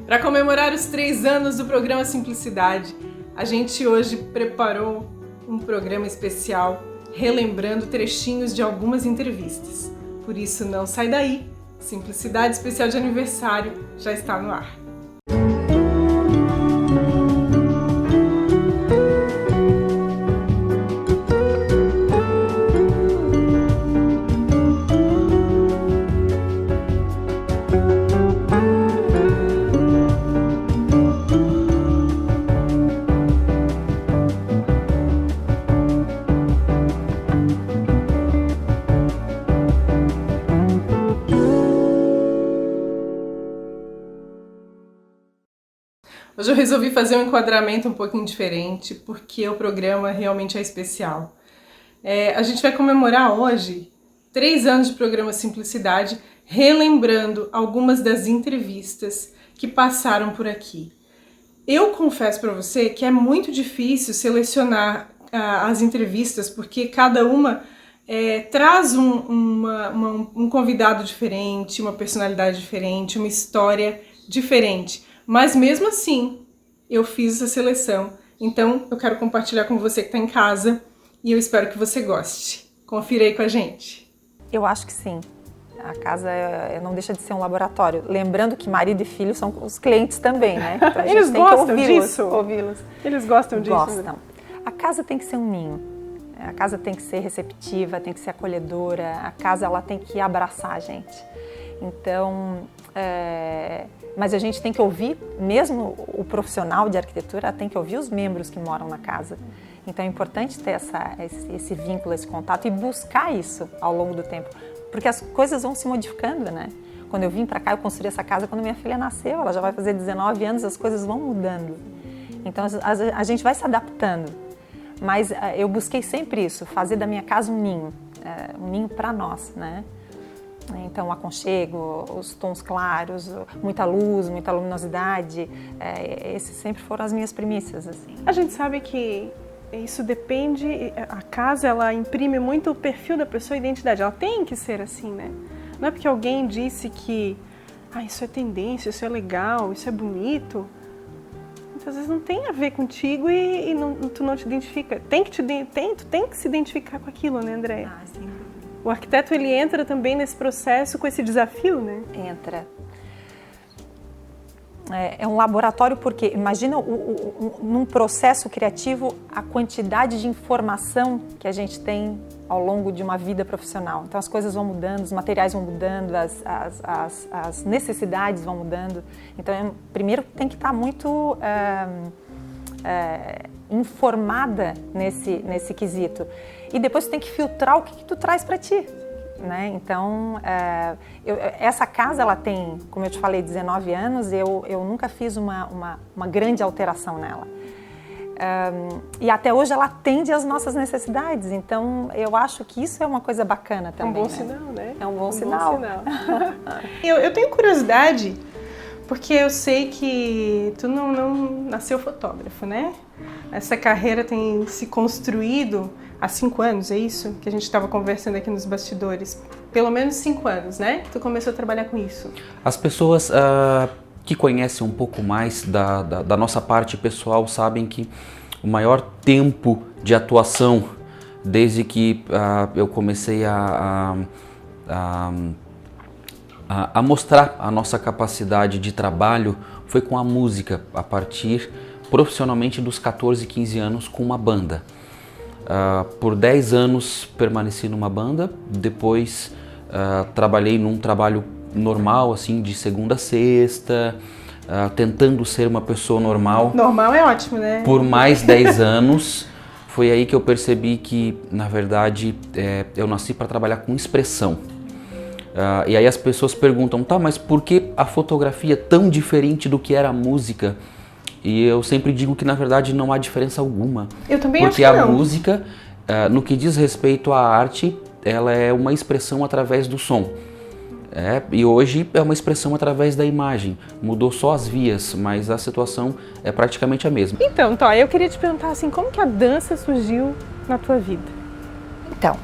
Para comemorar os 3 anos do programa Simplicidade, a gente hoje preparou um programa especial relembrando trechinhos de algumas entrevistas. Por isso, não sai daí, Simplicidade Especial de Aniversário já está no ar. Hoje eu resolvi fazer um enquadramento um pouquinho diferente, porque o programa realmente é especial. A gente vai comemorar hoje 3 anos de programa Simplicidade, relembrando algumas das entrevistas que passaram por aqui. Eu confesso para você que é muito difícil selecionar as entrevistas, porque cada uma traz um convidado diferente, uma personalidade diferente, uma história diferente. Mas mesmo assim, eu fiz essa seleção. Então, eu quero compartilhar com você que está em casa e eu espero que você goste. Confira aí com a gente. Eu acho que sim. A casa não deixa de ser um laboratório. Lembrando que marido e filho são os clientes também, né? Então, a gente Eles tem gostam que disso? ouvi-los. Eles gostam disso? Gostam. A casa tem que ser um ninho. A casa tem que ser receptiva, tem que ser acolhedora. A casa ela tem que abraçar a gente. Então, mas a gente tem que ouvir, mesmo o profissional de arquitetura tem que ouvir os membros que moram na casa. Então é importante ter esse vínculo, esse contato e buscar isso ao longo do tempo, porque as coisas vão se modificando, né? Quando eu vim para cá, eu construí essa casa quando minha filha nasceu, ela já vai fazer 19 anos, as coisas vão mudando. Então a gente vai se adaptando, mas eu busquei sempre isso, fazer da minha casa um ninho para nós, né? Então, o aconchego, os tons claros, muita luz, muita luminosidade, esses sempre foram as minhas premissas, assim. A gente sabe que isso depende, a casa ela imprime muito o perfil da pessoa, a identidade, ela tem que ser assim, né? Não é porque alguém disse que isso é tendência, isso é legal, isso é bonito, muitas vezes não tem a ver contigo e tu não te identifica. Tu tem que se identificar com aquilo, né, Andréia? Sim. O arquiteto, ele entra também nesse processo com esse desafio, né? Entra. É um laboratório porque, imagina num processo criativo a quantidade de informação que a gente tem ao longo de uma vida profissional. Então as coisas vão mudando, os materiais vão mudando, as necessidades vão mudando. Então primeiro tem que estar muito informada nesse quesito. E depois tu tem que filtrar o que tu traz para ti, né? Então, essa casa, ela tem, como eu te falei, 19 anos, eu nunca fiz uma grande alteração nela. E até hoje ela atende às nossas necessidades, então eu acho que isso é uma coisa bacana também. É um bom né? sinal, né? É um bom sinal. Eu tenho curiosidade, porque eu sei que tu não nasceu fotógrafo, né? Essa carreira tem se construído há 5 anos, é isso? Que a gente estava conversando aqui nos bastidores. Pelo menos 5 anos, né? Que tu começou a trabalhar com isso. As pessoas que conhecem um pouco mais da nossa parte pessoal sabem que o maior tempo de atuação, desde que eu comecei a mostrar a nossa capacidade de trabalho, foi com a música, a partir profissionalmente dos 14, 15 anos com uma banda. Por 10 anos permaneci numa banda, depois trabalhei num trabalho normal, assim, de segunda a sexta, tentando ser uma pessoa normal. Normal é ótimo, né? Por mais 10 anos. Foi aí que eu percebi que, na verdade, eu nasci para trabalhar com expressão. E aí as pessoas perguntam, tá, mas por que a fotografia é tão diferente do que era a música? E eu sempre digo que, na verdade, não há diferença alguma. Eu também acho que não. Porque a música, no que diz respeito à arte, ela é uma expressão através do som. E hoje é uma expressão através da imagem. Mudou só as vias, mas a situação é praticamente a mesma. Então, Tó, eu queria te perguntar assim, como que a dança surgiu na tua vida? Então,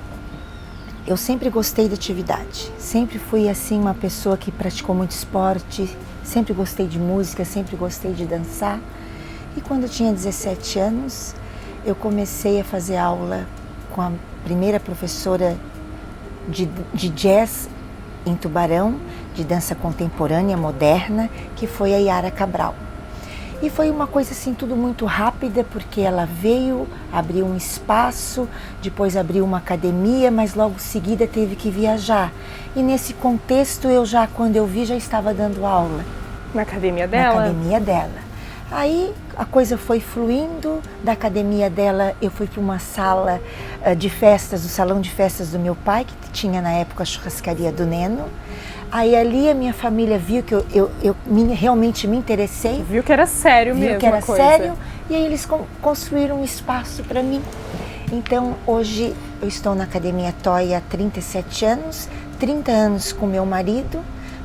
eu sempre gostei de atividade. Sempre fui assim uma pessoa que praticou muito esporte, sempre gostei de música, sempre gostei de dançar. E quando eu tinha 17 anos, eu comecei a fazer aula com a primeira professora de jazz em Tubarão, de dança contemporânea, moderna, que foi a Yara Cabral. E foi uma coisa assim, tudo muito rápida, porque ela veio, abriu um espaço, depois abriu uma academia, mas logo em seguida teve que viajar. E nesse contexto, eu já, quando eu vi, já estava dando aula. Na academia dela? Na academia dela. Aí a coisa foi fluindo, da academia dela eu fui para uma sala de festas, o salão de festas do meu pai, que tinha na época a churrascaria do Neno. Aí ali a minha família viu que eu realmente me interessei. Viu que era sério mesmo. Viu que era sério, e aí eles construíram um espaço para mim. Então hoje eu estou na Academia Toy há 37 anos, 30 anos com meu marido,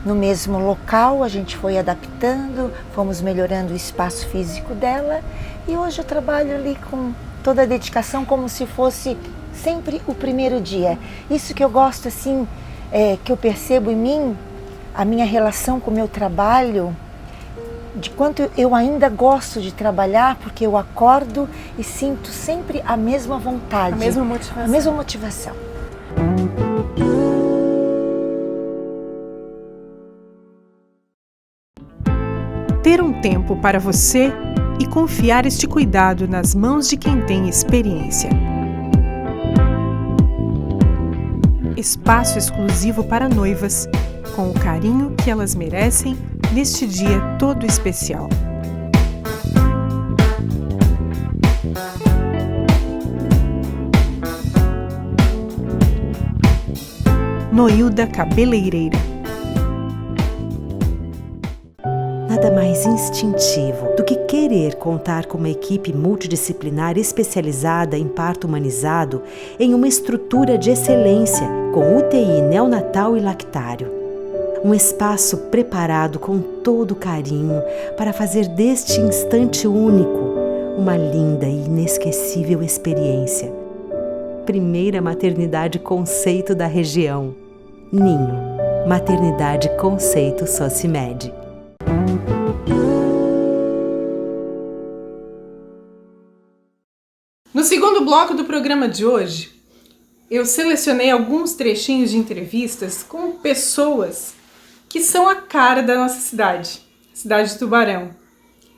no mesmo local, a gente foi adaptando, fomos melhorando o espaço físico dela, e hoje eu trabalho ali com toda a dedicação, como se fosse sempre o primeiro dia. Isso que eu gosto, assim, que eu percebo em mim, a minha relação com o meu trabalho, de quanto eu ainda gosto de trabalhar, porque eu acordo e sinto sempre a mesma vontade. A mesma motivação. A mesma motivação. Ter um tempo para você e confiar este cuidado nas mãos de quem tem experiência. Espaço exclusivo para noivas, com o carinho que elas merecem neste dia todo especial. Noilda Cabeleireira. Nada mais instintivo do que querer contar com uma equipe multidisciplinar especializada em parto humanizado em uma estrutura de excelência com UTI neonatal e lactário. Um espaço preparado com todo carinho para fazer deste instante único uma linda e inesquecível experiência. Primeira maternidade conceito da região. Ninho, maternidade conceito Socimed. No segundo bloco do programa de hoje, eu selecionei alguns trechinhos de entrevistas com pessoas que são a cara da nossa cidade de Tubarão.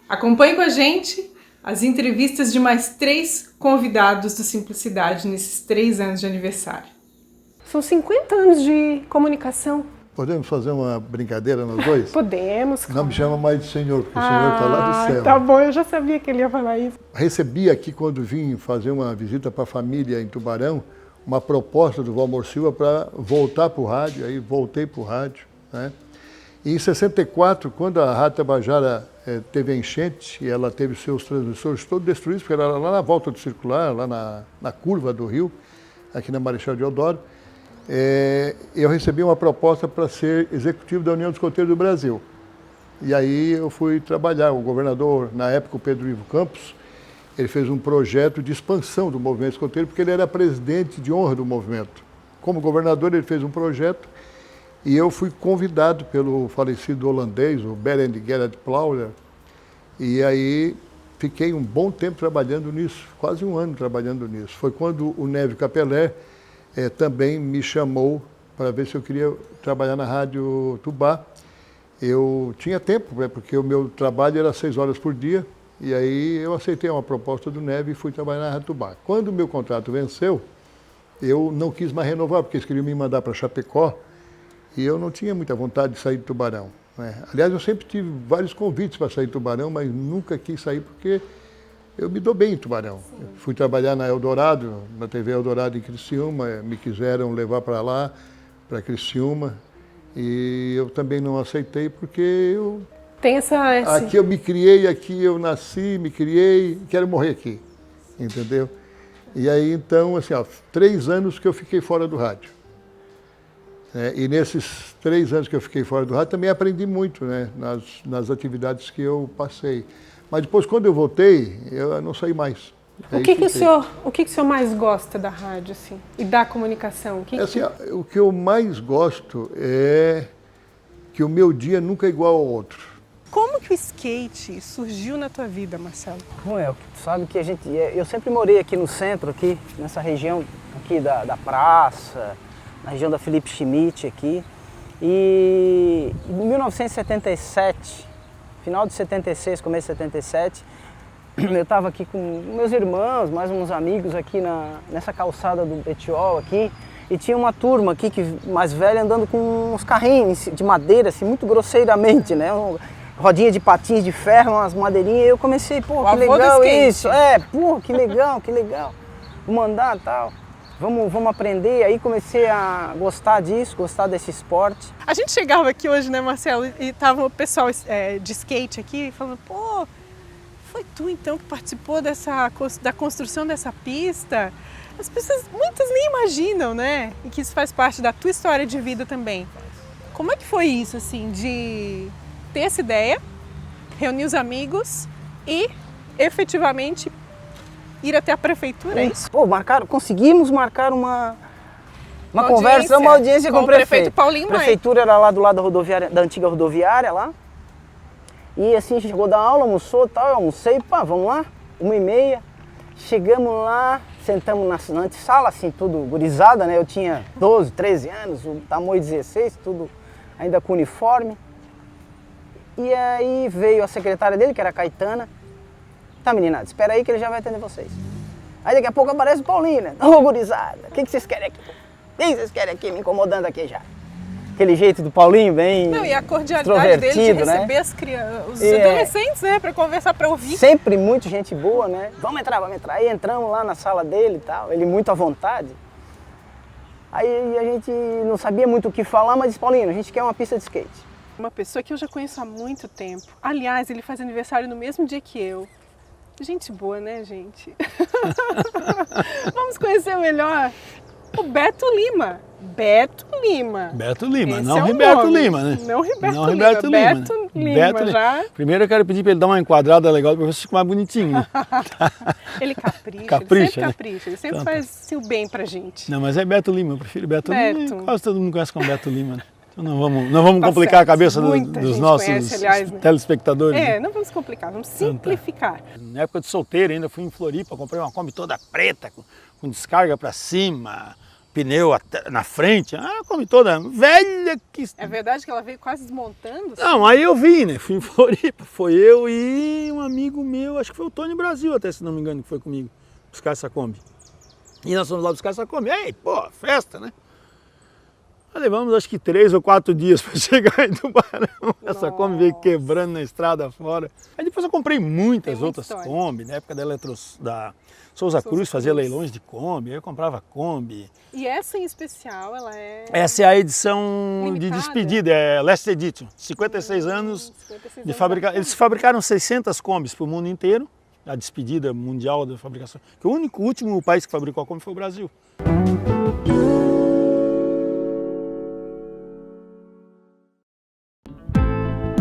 Acompanhe com a gente as entrevistas de mais 3 convidados do Simplicidade nesses 3 anos de aniversário. São 50 anos de comunicação. Podemos fazer uma brincadeira nós dois? Podemos. Não me chama mais de senhor, porque o senhor está lá do céu. Tá bom, eu já sabia que ele ia falar isso. Recebi aqui, quando vim fazer uma visita para a família em Tubarão, uma proposta do Valmor Silva para voltar para o rádio, aí voltei para o rádio, né? E em 64, quando a Rádio Tabajara teve a enchente, e ela teve seus transmissores todos destruídos, porque era lá na volta do circular, lá na curva do rio, aqui na Marechal Deodoro, eu recebi uma proposta para ser executivo da União dos Escoteiros do Brasil. E aí eu fui trabalhar. O governador, na época, o Pedro Ivo Campos, ele fez um projeto de expansão do movimento escoteiro, porque ele era presidente de honra do movimento. Como governador, ele fez um projeto e eu fui convidado pelo falecido holandês, o Berend Gerard Plauder, e aí fiquei um bom tempo trabalhando nisso, quase um ano trabalhando nisso. Foi quando o Neve Capelé também me chamou para ver se eu queria trabalhar na Rádio Tubá. Eu tinha tempo, porque o meu trabalho era 6 horas por dia, e aí eu aceitei uma proposta do Neve e fui trabalhar na Rádio Tubá. Quando o meu contrato venceu, eu não quis mais renovar, porque eles queriam me mandar para Chapecó, e eu não tinha muita vontade de sair de Tubarão, né? Aliás, eu sempre tive vários convites para sair de Tubarão, mas nunca quis sair porque eu me dou bem em Tubarão. Fui trabalhar na Eldorado, na TV Eldorado em Criciúma, me quiseram levar para lá, para Criciúma, e eu também não aceitei porque Tem aqui eu me criei, aqui eu nasci, me criei, quero morrer aqui, entendeu? E aí então, assim, 3 anos que eu fiquei fora do rádio. E nesses 3 anos que eu fiquei fora do rádio também aprendi muito, né, nas atividades que eu passei. Mas depois, quando eu voltei, eu não saí mais. O que o senhor mais gosta da rádio, assim, e da comunicação? O que eu mais gosto é que o meu dia nunca é igual ao outro. Como que o skate surgiu na tua vida, Marcelo? Bom, tu sabe que eu sempre morei aqui no centro, aqui nessa região aqui da praça, na região da Felipe Schmidt aqui. E em 1977, final de 76, começo de 77, eu estava aqui com meus irmãos, mais uns amigos aqui nessa calçada do Betiol aqui, e tinha uma turma aqui mais velha andando com uns carrinhos de madeira, assim, muito grosseiramente, né? Rodinha de patins de ferro, umas madeirinhas, e eu comecei, pô, que legal isso, pô, que legal, vamos andar e tal. Vamos aprender, aí comecei a gostar disso, gostar desse esporte. A gente chegava aqui hoje, né, Marcelo, e tava o pessoal de skate aqui falando, pô, foi tu então que participou da construção dessa pista? As pessoas, muitas nem imaginam, né, e que isso faz parte da tua história de vida também. Como é que foi isso, assim, de ter essa ideia, reunir os amigos e efetivamente ir até a prefeitura, é isso? Pô, conseguimos marcar uma conversa, uma audiência com o prefeito Paulinho Maia. A prefeitura era lá do lado da antiga rodoviária lá. E assim, chegou da aula, almoçou e tal, eu almocei, pá, vamos lá, 1h30. Chegamos lá, sentamos na antessala, assim, tudo gurizada, né? Eu tinha 12, 13 anos, o tamanho 16, tudo ainda com uniforme. E aí veio a secretária dele, que era a Caetana. Tá, meninada, espera aí que ele já vai atender vocês. Aí daqui a pouco aparece o Paulinho, né? Ô, gurizada, o que vocês querem aqui? O que vocês querem aqui, me incomodando aqui já? Aquele jeito do Paulinho, bem extrovertido, e a cordialidade dele de receber os adolescentes, né? Pra conversar, pra ouvir. Sempre muito gente boa, né? Vamos entrar. Aí entramos lá na sala dele e tal, ele muito à vontade. Aí a gente não sabia muito o que falar, mas disse, Paulinho, a gente quer uma pista de skate. Uma pessoa que eu já conheço há muito tempo. Aliás, ele faz aniversário no mesmo dia que eu. Gente boa, né, gente? Vamos conhecer melhor o Beto Lima. Beto Lima, esse não Roberto Lima, né? Não Roberto Lima. Beto Lima, já. Primeiro eu quero pedir para ele dar uma enquadrada legal para você ficar mais bonitinho. Né? Ele capricha, capricha, ele sempre capricha, ele sempre faz assim, o bem pra gente. Não, mas é Beto Lima, eu prefiro Beto Lima. Quase todo mundo conhece como Beto Lima, né? Então não vamos complicar certo. A cabeça dos nossos conhece, aliás, né? Telespectadores. Né? Não vamos complicar, vamos simplificar. Na época de solteiro ainda fui em Floripa, comprei uma Kombi toda preta, com descarga para cima, pneu na frente, a Kombi toda velha que... É verdade que ela veio quase desmontando? Não, aí eu vim, né? Fui em Floripa, foi eu e um amigo meu, acho que foi o Tony Brasil até, se não me engano, que foi comigo, buscar essa Kombi. E nós fomos lá buscar essa Kombi, pô, festa, né? Levamos acho que 3 ou 4 dias para chegar em Tubarão. Essa Kombi veio quebrando na estrada fora. Aí depois eu comprei muitas outras Kombi, na época da Souza Cruz fazia leilões de Kombi, aí eu comprava Kombi. E essa em especial, ela é... Essa é a edição limitada. De despedida, é Last Edition, 56 anos de fabricar. Eles fabricaram 600 Kombis para o mundo inteiro, a despedida mundial da fabricação. Que o último país que fabricou a Kombi foi o Brasil.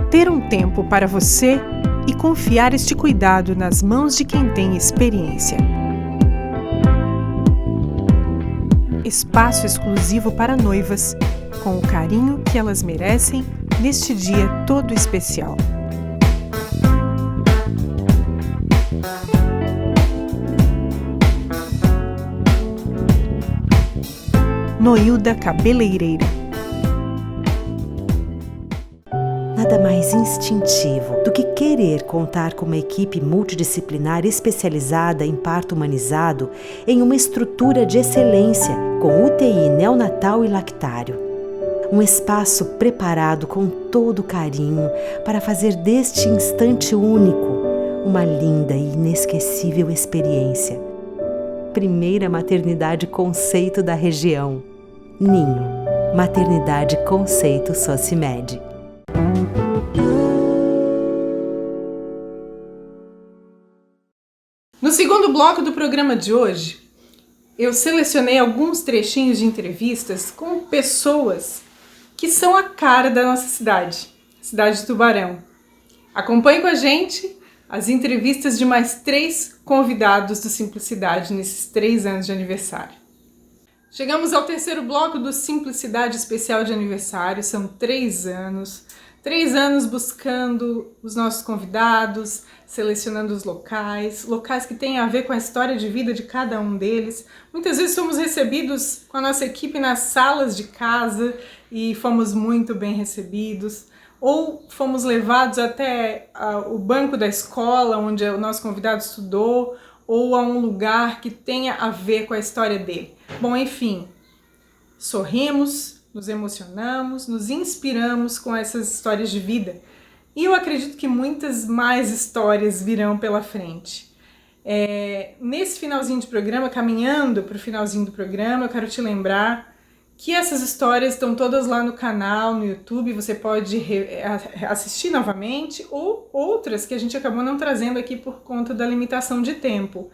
Ter um tempo para você e confiar este cuidado nas mãos de quem tem experiência. Espaço exclusivo para noivas, com o carinho que elas merecem neste dia todo especial. Noilda Cabeleireira. Nada mais instintivo do que querer contar com uma equipe multidisciplinar especializada em parto humanizado em uma estrutura de excelência com UTI neonatal e lactário. Um espaço preparado com todo carinho para fazer deste instante único uma linda e inesquecível experiência. Primeira maternidade conceito da região. Ninho. Maternidade conceito Socimed. No segundo bloco do programa de hoje, eu selecionei alguns trechinhos de entrevistas com pessoas que são a cara da nossa cidade, a cidade de Tubarão. Acompanhe com a gente as entrevistas de mais 3 convidados do Simplicidade nesses 3 anos de aniversário. Chegamos ao terceiro bloco do Simplicidade Especial de Aniversário, são 3 anos 3 anos buscando os nossos convidados, selecionando os locais que têm a ver com a história de vida de cada um deles. Muitas vezes somos recebidos com a nossa equipe nas salas de casa e fomos muito bem recebidos, ou fomos levados até o banco da escola onde o nosso convidado estudou, ou a um lugar que tenha a ver com a história dele. Bom, enfim, sorrimos, nos emocionamos, nos inspiramos com essas histórias de vida. E eu acredito que muitas mais histórias virão pela frente. Nesse finalzinho de programa, caminhando para o finalzinho do programa, eu quero te lembrar que essas histórias estão todas lá no canal, no YouTube, você pode assistir novamente, ou outras que a gente acabou não trazendo aqui por conta da limitação de tempo.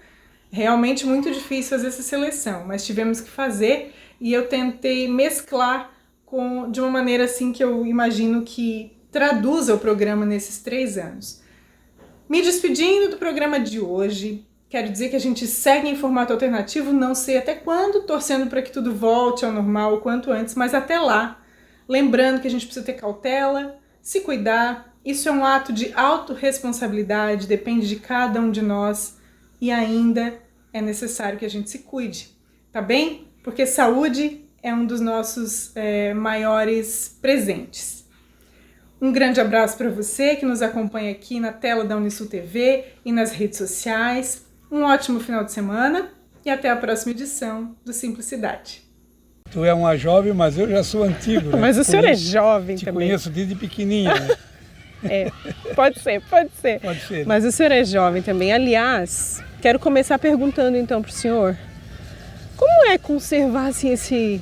Realmente muito difícil fazer essa seleção, mas tivemos que fazer e eu tentei mesclar de uma maneira assim que eu imagino que traduza o programa nesses 3 anos. Me despedindo do programa de hoje, quero dizer que a gente segue em formato alternativo, não sei até quando, torcendo para que tudo volte ao normal o quanto antes, mas até lá, lembrando que a gente precisa ter cautela, se cuidar, isso é um ato de autorresponsabilidade, depende de cada um de nós e ainda é necessário que a gente se cuide, tá bem? Porque saúde é um dos nossos maiores presentes. Um grande abraço para você que nos acompanha aqui na tela da Unisul TV e nas redes sociais. Um ótimo final de semana e até a próxima edição do Simplicidade. Tu é uma jovem, mas eu já sou antigo, né? Mas o senhor é jovem Te também. conheço desde pequenininho, né? Pode ser. Pode ser. Mas o senhor é jovem também. Aliás, quero começar perguntando então para o senhor, como é conservar assim, esse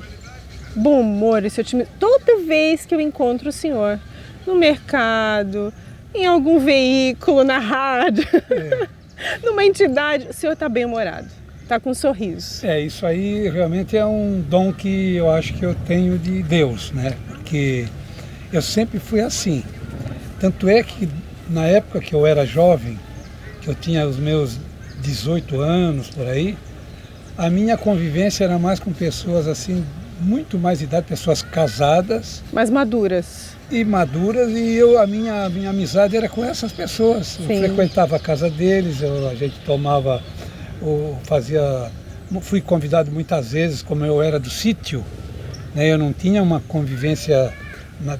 bom humor, esse otimismo, toda vez que eu encontro o senhor no mercado, em algum veículo, na rádio, numa entidade, o senhor está bem-humorado, está com um sorriso. Isso aí realmente é um dom que eu acho que eu tenho de Deus, né? Porque eu sempre fui assim. Tanto é que na época que eu era jovem, que eu tinha os meus 18 anos por aí, a minha convivência era mais com pessoas assim, muito mais de idade, pessoas casadas. Mais maduras. E a minha amizade era com essas pessoas. Sim. Eu frequentava a casa deles, a gente tomava, fui convidado muitas vezes, como eu era do sítio, né, eu não tinha uma convivência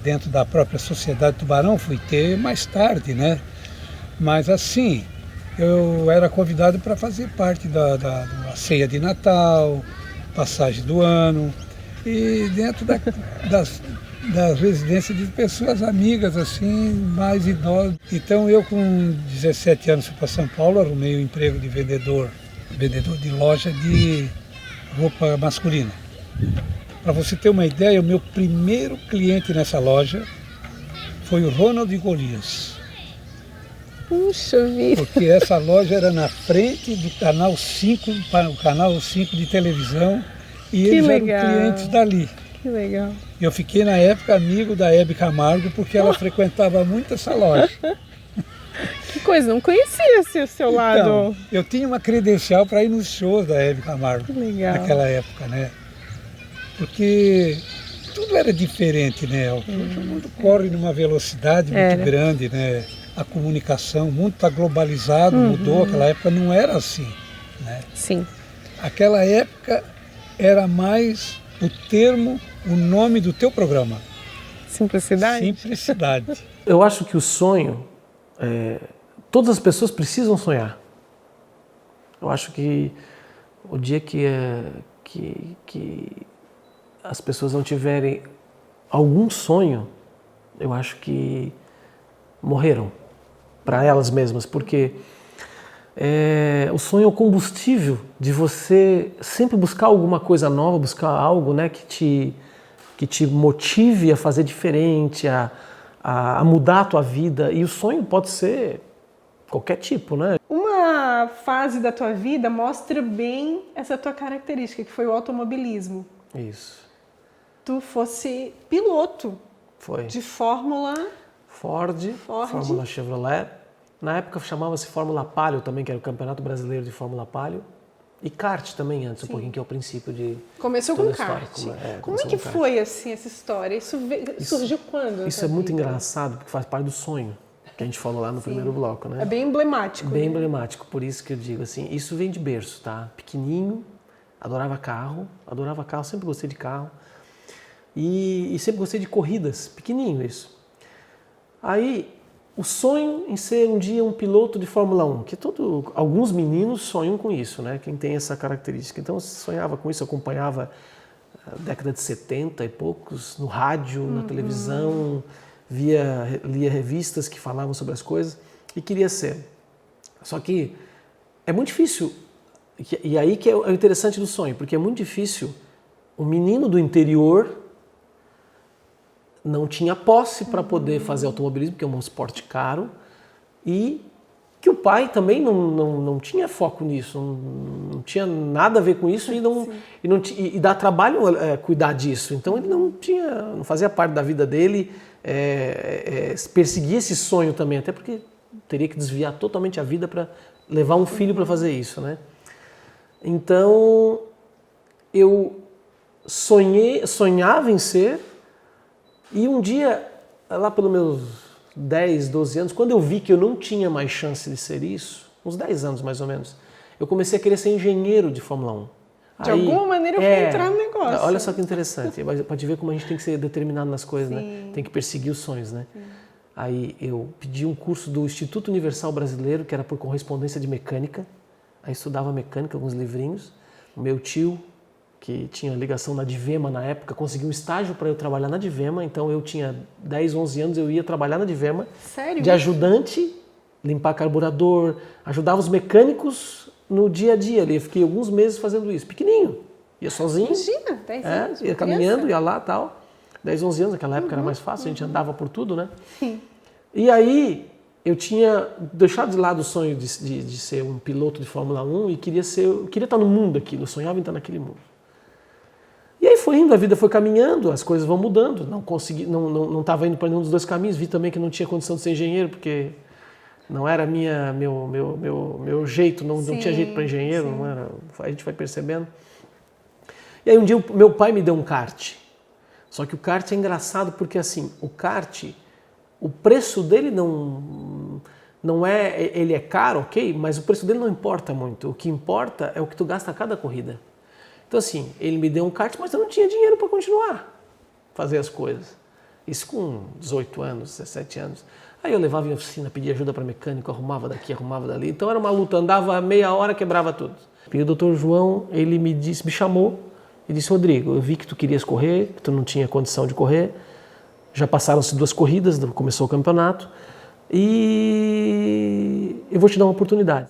dentro da própria sociedade Tubarão, fui ter mais tarde, né? Mas assim, eu era convidado para fazer parte da ceia de Natal, passagem do ano, e dentro das residências de pessoas amigas, assim, mais idosas. Então eu com 17 anos fui para São Paulo, arrumei um emprego de vendedor de loja de roupa masculina. Para você ter uma ideia, o meu primeiro cliente nessa loja foi o Ronald Golias. Puxa vida! Porque essa loja era na frente do canal 5, o canal 5 de televisão, e Que eles legal. eram clientes dali. Que legal! Eu fiquei na época amigo da Hebe Camargo, porque ela frequentava muito essa loja. Que coisa, não conhecia o seu lado. Então, eu tinha uma credencial para ir nos shows da Hebe Camargo, Que legal. naquela época, né? Porque tudo era diferente, né? O mundo corre numa velocidade muito grande, né? A comunicação, o mundo está globalizado, mudou, aquela época não era assim, né? Sim. Aquela época era mais o nome do teu programa. Simplicidade? Simplicidade. Eu acho que o sonho, todas as pessoas precisam sonhar. Eu acho que o dia que as pessoas não tiverem algum sonho, eu acho que morreram para elas mesmas, porque o sonho é o combustível de você sempre buscar alguma coisa nova, buscar algo, né, que te motive a fazer diferente, a mudar a tua vida. E o sonho pode ser qualquer tipo, né? Uma fase da tua vida mostra bem essa tua característica, que foi o automobilismo. Isso. Tu fosse piloto Foi. de Fórmula... Ford, Fórmula Chevrolet. Na época chamava-se Fórmula Palio também, que era o Campeonato Brasileiro de Fórmula Palio. E kart também antes, um pouquinho, que é o princípio de Começou toda com a história. kart. Como é começou que com kart. foi assim essa história? Isso surgiu quando? na Isso tua é muito vida? engraçado, porque faz parte do sonho que a gente falou lá no primeiro bloco, né? É bem emblemático. Bem né? emblemático, por isso que eu digo assim, isso vem de berço, tá? Pequenininho, adorava carro, sempre gostei de carro. E sempre gostei de corridas, pequenininho isso. Aí, o sonho em ser um dia um piloto de Fórmula 1, que alguns meninos sonham com isso, né? Quem tem essa característica. Então, eu sonhava com isso, acompanhava a década de 70 e poucos, no rádio, na televisão, lia revistas que falavam sobre as coisas e queria ser. Só que é muito difícil, e aí que é o interessante do sonho, porque é muito difícil um menino do interior não tinha posse para poder fazer automobilismo, porque é um esporte caro, e que o pai também não tinha foco nisso, não tinha nada a ver com isso e dá trabalho cuidar disso. Então ele não fazia parte da vida dele perseguir esse sonho também, até porque teria que desviar totalmente a vida para levar um filho para fazer isso, né? Então eu sonhava em ser. E um dia, lá pelos meus 10, 12 anos, quando eu vi que eu não tinha mais chance de ser isso, uns 10 anos mais ou menos, eu comecei a querer ser engenheiro de Fórmula 1. De alguma maneira eu fui entrar no negócio. Olha só que interessante, para te ver como a gente tem que ser determinado nas coisas, né? Tem que perseguir os sonhos, né? Aí eu pedi um curso do Instituto Universal Brasileiro, que era por correspondência de mecânica. Aí estudava mecânica, alguns livrinhos. O meu tio, que tinha ligação na Divema na época, conseguiu um estágio para eu trabalhar na Divema, então eu tinha 10, 11 anos, eu ia trabalhar na Divema. Sério? De ajudante, limpar carburador, ajudava os mecânicos no dia a dia ali. Eu fiquei alguns meses fazendo isso, pequenininho, ia sozinho. Imagina, 10 anos. Ia caminhando, ia lá e tal. 10, 11 anos, naquela época era mais fácil, a gente andava por tudo, né? Sim. E aí eu tinha deixado de lado o sonho de ser um piloto de Fórmula 1 e queria estar no mundo aquilo, eu sonhava em estar naquele mundo. E aí foi indo, a vida foi caminhando, as coisas vão mudando, não estava indo para nenhum dos dois caminhos, vi também que não tinha condição de ser engenheiro, porque não era meu jeito, não tinha jeito para engenheiro, não era, a gente vai percebendo. E aí um dia meu pai me deu um kart, só que o kart é engraçado porque assim, o kart, o preço dele não é, ele é caro, ok, mas o preço dele não importa muito, o que importa é o que tu gasta a cada corrida. Então assim, ele me deu um kart, mas eu não tinha dinheiro para continuar a fazer as coisas. Isso com 18 anos, 17 anos. Aí eu levava em oficina, pedia ajuda para mecânico, arrumava daqui, arrumava dali. Então era uma luta, andava meia hora, quebrava tudo. E o doutor João, ele me chamou e disse, Rodrigo, eu vi que tu querias correr, que tu não tinha condição de correr. Já passaram-se 2 corridas, começou o campeonato. E eu vou te dar uma oportunidade.